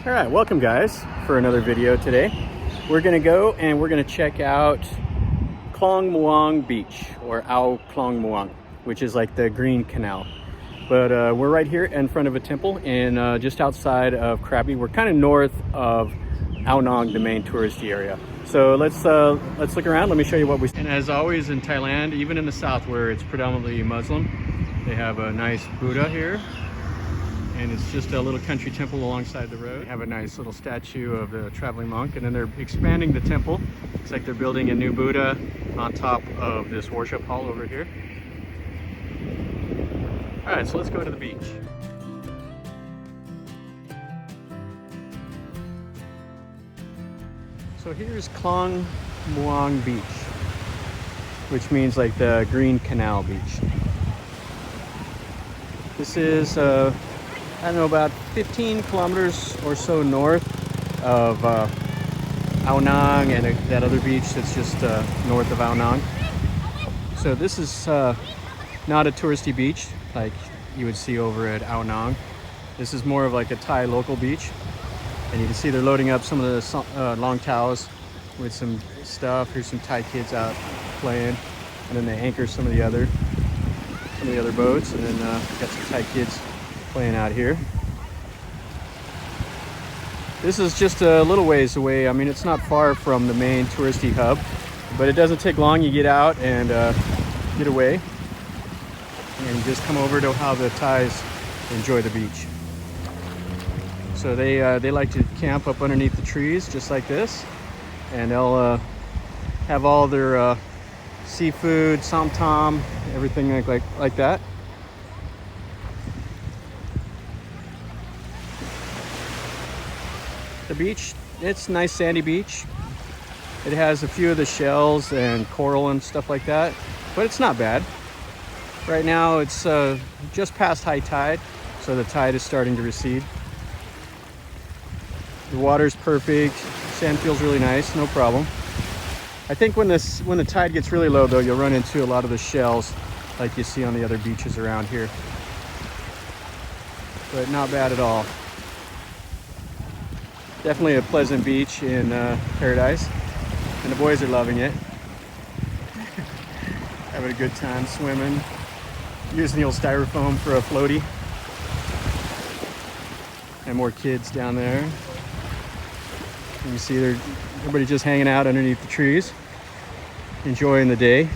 All right, welcome guys for another video today. We're gonna go and we're gonna check out Klong Muang Beach, or Ao Klong Muang, which is like the green canal. But we're right here in front of a temple and just outside of Krabi. We're kind of north of Ao Nang, the main touristy area. So let's look around. Let me show you what we see. And as always in Thailand, even in the south where it's predominantly Muslim, they have a nice Buddha here. And it's just a little country temple alongside the road. They have a nice little statue of the traveling monk, and then they're expanding the temple. Looks like they're building a new Buddha on top of this worship hall over here. All right, so let's go to the beach. So here's Klong Muang Beach, which means like the Green Canal Beach. This is I don't know, about 15 kilometers or so north of Ao Nang and that other beach that's just north of Ao Nang. So this is not a touristy beach like you would see over at Ao Nang. This is more of like a Thai local beach. And you can see they're loading up some of the long towels with some stuff. Here's some Thai kids out playing. And then they anchor some of the other boats. And then got some Thai kids playing out here. This is just a little ways away. I mean, it's not far from the main touristy hub, but it doesn't take long. You get out and get away and just come over to how the Thais enjoy the beach. So they like to camp up underneath the trees just like this, and they'll have all their seafood, som tam, everything like that. The beach, it's a nice sandy beach. It has a few of the shells and coral and stuff like that, but it's not bad. Right now it's just past high tide, so the tide is starting to recede. The water's perfect, sand feels really nice, no problem. I think when the tide gets really low though, you'll run into a lot of the shells like you see on the other beaches around here. But not bad at all. Definitely a pleasant beach in paradise, and the boys are loving it. Having a good time swimming, using the old styrofoam for a floaty. And more kids down there. You see everybody just hanging out underneath the trees, enjoying the day.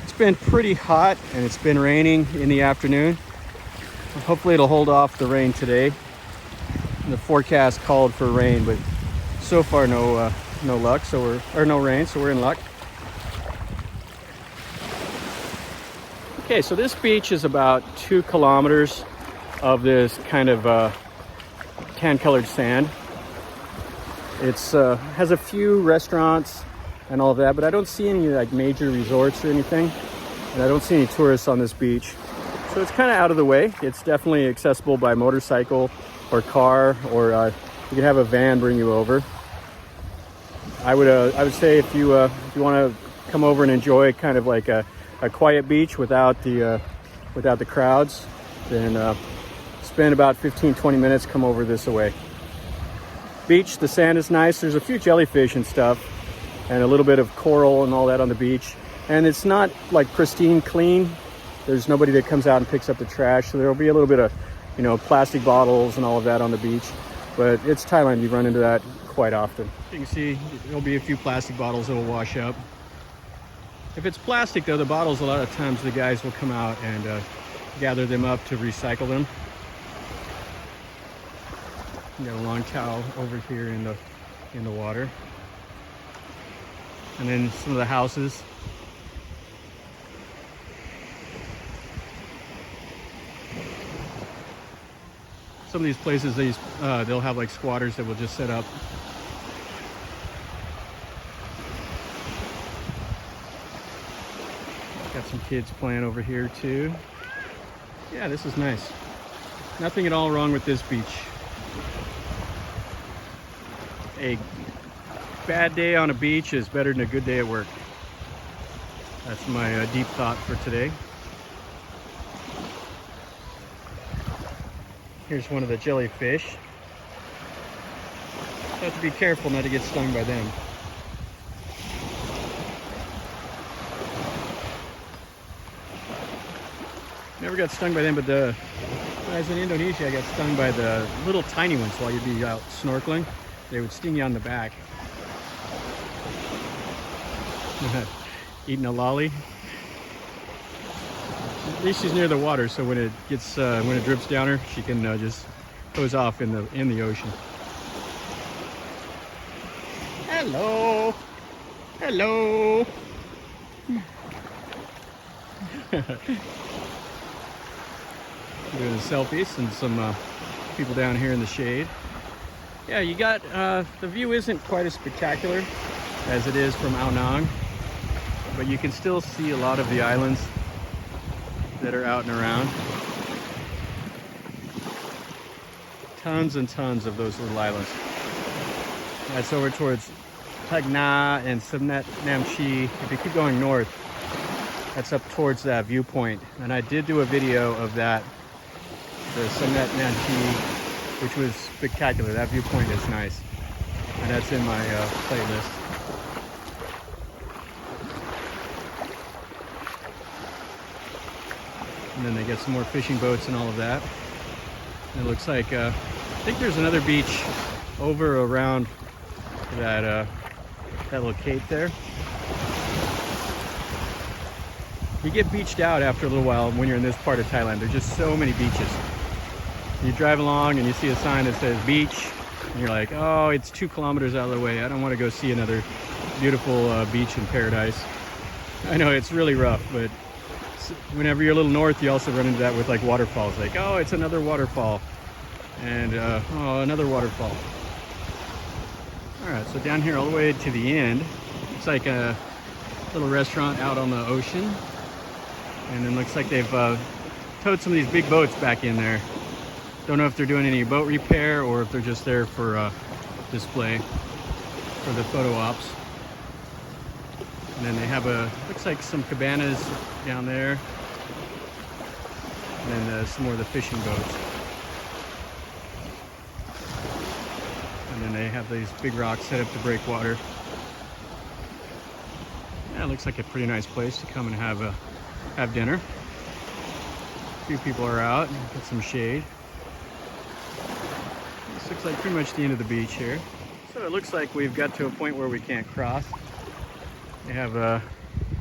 It's been pretty hot and it's been raining in the afternoon. Hopefully it'll hold off the rain today. The forecast called for rain, but so far no luck. No rain, so we're in luck. Okay, so this beach is about 2 kilometers of this kind of tan-colored sand. It's has a few restaurants and all of that, but I don't see any like major resorts or anything, and I don't see any tourists on this beach. So it's kind of out of the way. It's definitely accessible by motorcycle or car, or you can have a van bring you over. I would say if you want to come over and enjoy kind of like a quiet beach without the crowds, then spend about 15-20 minutes, come over this way. Beach, the sand is nice. There's a few jellyfish and stuff, and a little bit of coral and all that on the beach. And it's not like pristine clean. There's nobody that comes out and picks up the trash, so there'll be a little bit of, plastic bottles and all of that on the beach. But it's Thailand, you run into that quite often. You can see there'll be a few plastic bottles that will wash up. If it's plastic though, the bottles, a lot of times the guys will come out and gather them up to recycle them. You got a long towel over here in the water. And then some of the houses. Some of these places, they'll have like squatters that will just set up. Got some kids playing over here too. Yeah, this is nice. Nothing at all wrong with this beach. A bad day on a beach is better than a good day at work. That's my deep thought for today. Here's one of the jellyfish. Have to be careful not to get stung by them. Never got stung by them, but when I was in Indonesia, I got stung by the little tiny ones while you'd be out snorkeling. They would sting you on the back. Eating a lolly. At least she's near the water, so when it drips down her, she can just hose off in the ocean. Hello, hello. Doing selfies and some people down here in the shade. Yeah, you got the view isn't quite as spectacular as it is from Ao Nang, but you can still see a lot of the islands that are out and around. Tons and tons of those little islands. That's over towards Thag Na and Samnet Nam Chi. If you keep going north, that's up towards that viewpoint. And I did do a video of that, the Samnet Nam Chi, which was spectacular. That viewpoint is nice. And that's in my playlist. And then they get some more fishing boats and all of that. And it looks like, I think there's another beach over around that little cape there. You get beached out after a little while when you're in this part of Thailand. There's just so many beaches. You drive along and you see a sign that says beach, and you're like, oh, it's 2 kilometers out of the way. I don't want to go see another beautiful beach in paradise. I know it's really rough, but whenever you're a little north, you also run into that with like waterfalls. Like, oh, it's another waterfall. And, oh, another waterfall. All right, so down here all the way to the end, it's like a little restaurant out on the ocean. And then looks like they've towed some of these big boats back in there. Don't know if they're doing any boat repair or if they're just there for display for the photo ops. And then they have looks like some cabanas down there. And then some more of the fishing boats. And then they have these big rocks set up to break water. Yeah, it looks like a pretty nice place to come and have dinner. A few people are out, get some shade. This looks like pretty much the end of the beach here. So it looks like we've got to a point where we can't cross. They have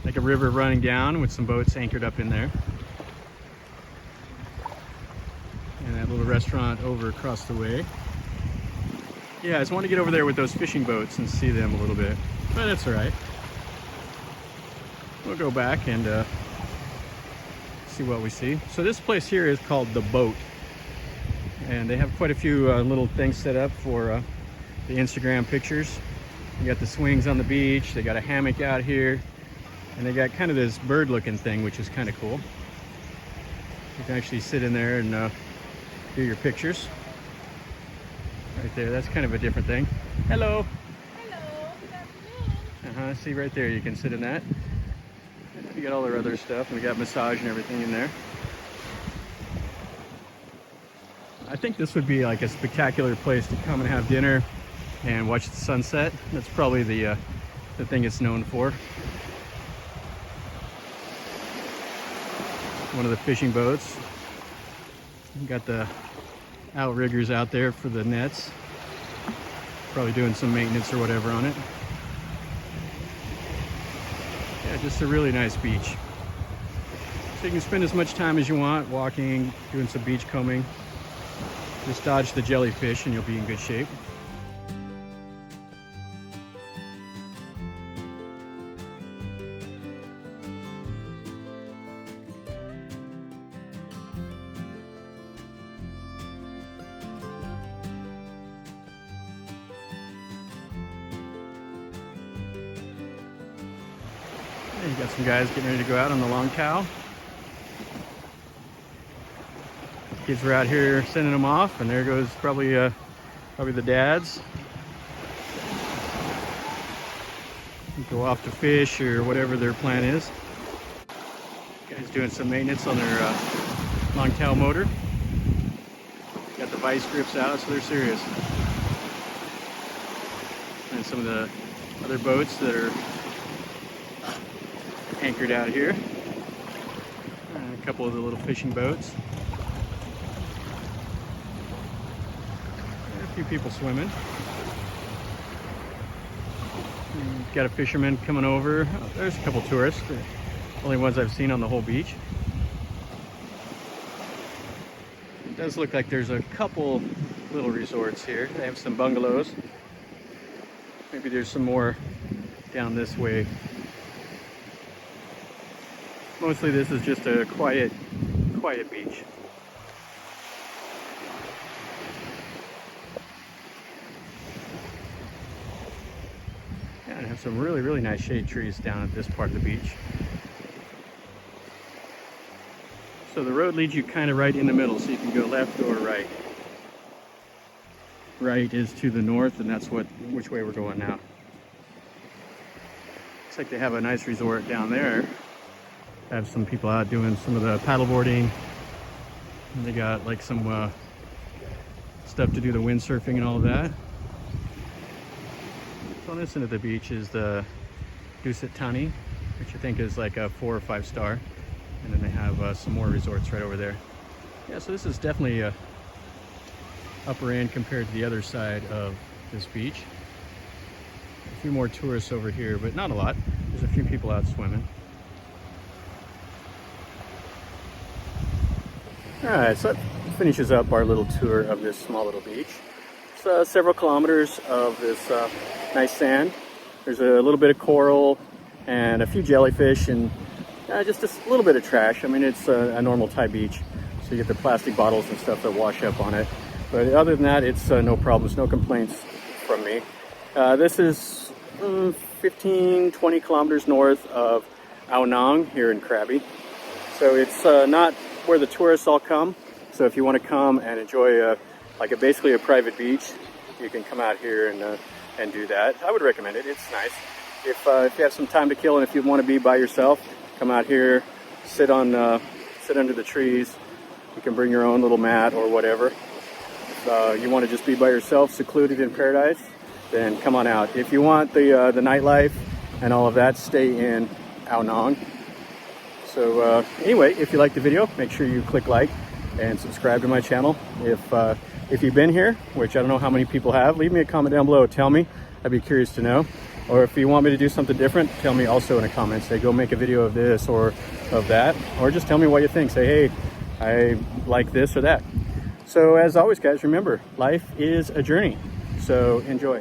like a river running down with some boats anchored up in there. And that little restaurant over across the way. Yeah, I just want to get over there with those fishing boats and see them a little bit. But that's all right. We'll go back and see what we see. So this place here is called The Boat. And they have quite a few little things set up for the Instagram pictures. You got the swings on the beach, they got a hammock out here, and they got kind of this bird looking thing, which is kind of cool. You can actually sit in there and do your pictures. Right there, that's kind of a different thing. Hello. Hello, good afternoon. See right there, you can sit in that. You got all their other stuff, and we got massage and everything in there. I think this would be like a spectacular place to come and have dinner and watch the sunset. That's probably the thing it's known for. One of the fishing boats. You got the outriggers out there for the nets. Probably doing some maintenance or whatever on it. Yeah, just a really nice beach. So you can spend as much time as you want walking, doing some beach combing. Just dodge the jellyfish and you'll be in good shape. You got some guys getting ready to go out on the long cow. Kids were out here sending them off, and there goes probably the dads. Go off to fish or whatever their plan is. Guys doing some maintenance on their long tail motor. Got the vice grips out, so they're serious. And some of the other boats that are anchored out here. And a couple of the little fishing boats. And a few people swimming. And got a fisherman coming over. Oh, there's a couple tourists. The only ones I've seen on the whole beach. It does look like there's a couple little resorts here. They have some bungalows. Maybe there's some more down this way. Mostly this is just a quiet beach. Yeah, and have some really nice shade trees down at this part of the beach. So the road leads you kind of right in the middle, so you can go left or right. Right is to the north, and that's which way we're going now. Looks like they have a nice resort down there. Have some people out doing some of the paddleboarding. And they got like some stuff to do the windsurfing and all of that. So on this end of the beach is the Dusit Thani, which I think is like a 4 or 5 star. And then they have some more resorts right over there. Yeah, so this is definitely a upper end compared to the other side of this beach. A few more tourists over here, but not a lot. There's a few people out swimming. Alright, so that finishes up our little tour of this small little beach. It's several kilometers of this nice sand. There's a little bit of coral and a few jellyfish and just a little bit of trash. I mean, it's a normal Thai beach, so you get the plastic bottles and stuff that wash up on it. But other than that, it's no problems, no complaints from me. This is 15-20 kilometers north of Ao Nang here in Krabi. So it's not where the tourists all come. So if you want to come and enjoy basically a private beach, you can come out here and do that. I would recommend it. It's nice. If you have some time to kill and if you want to be by yourself, come out here, sit under the trees. You can bring your own little mat or whatever. If you want to just be by yourself, secluded in paradise, then come on out. If you want the nightlife and all of that, stay in Ao Nang. So anyway, if you liked the video, make sure you click like and subscribe to my channel. If you've been here, which I don't know how many people have, leave me a comment down below. Tell me. I'd be curious to know. Or if you want me to do something different, tell me also in a comment. Say, go make a video of this or of that. Or just tell me what you think. Say, hey, I like this or that. So as always, guys, remember, life is a journey. So enjoy.